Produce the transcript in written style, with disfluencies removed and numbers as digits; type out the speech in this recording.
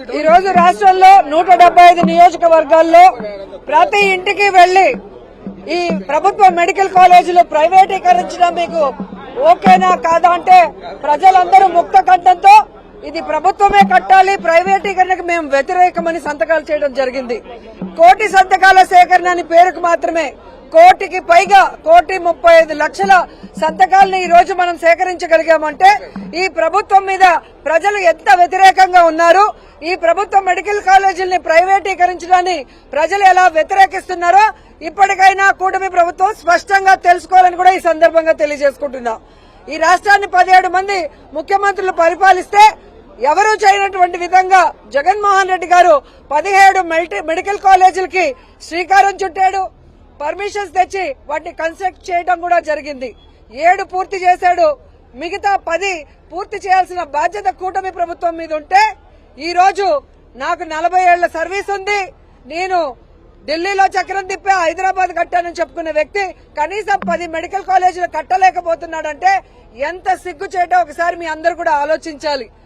ఈ రోజు రాష్ట్రంలో 175 నియోజకవర్గాల్లో ప్రతి ఇంటికి వెళ్లి ఈ ప్రభుత్వ మెడికల్ కాలేజీలు ప్రైవేటీకరించడం మీకు ఓకేనా కాదా అంటే ప్రజలందరూ ముక్త కంఠంతో ఇది ప్రభుత్వమే కట్టాలి, ప్రైవేటీకరణకు మేము వ్యతిరేకమని సంతకాలు చేయడం జరిగింది. 1 కోటి సంతకాల సేకరణ అని పేరుకు మాత్రమే 1 కోటికి పైగా 1,35,00,000 సంతకాలను ఈ రోజు మనం సేకరించగలిగామంటే ఈ ప్రభుత్వం మీద ప్రజలు ఎంత వ్యతిరేకంగా ఉన్నారు, ఈ ప్రభుత్వ మెడికల్ కాలేజీలని ప్రైవేటీకరించడాన్ని ప్రజలు ఎలా వ్యతిరేకిస్తున్నారో ఇప్పటికైనా కూటమి ప్రభుత్వం స్పష్టంగా తెలుసుకోవాలని కూడా ఈ సందర్భంగా తెలియజేసుకుంటున్నా. ఈ రాష్ట్రాన్ని 17 మంది ముఖ్యమంత్రులు పరిపాలిస్తే ఎవరూ చేయనటువంటి విధంగా జగన్మోహన్ రెడ్డి గారు 17 మెడికల్ కాలేజీలకి శ్రీకారం చుట్టాడు. పర్మిషన్స్ తెచ్చి వాటిని కన్స్ట్రక్ట్ చేయడం కూడా జరిగింది. 7 పూర్తి చేశాడు. మిగతా 10 పూర్తి చేయాల్సిన బాధ్యత కూటమి ప్రభుత్వం మీద ఉంటే ఈ రోజు నాకు 40 ఏళ్ల సర్వీస్ ఉంది, నేను ఢిల్లీలో చక్రం తిప్పే హైదరాబాద్ కట్టానని చెప్పుకునే వ్యక్తి కనీసం 10 మెడికల్ కాలేజీలు కట్టలేకపోతున్నాడంటే ఎంత సిగ్గు చేయటో ఒకసారి మీ అందరూ కూడా ఆలోచించాలి.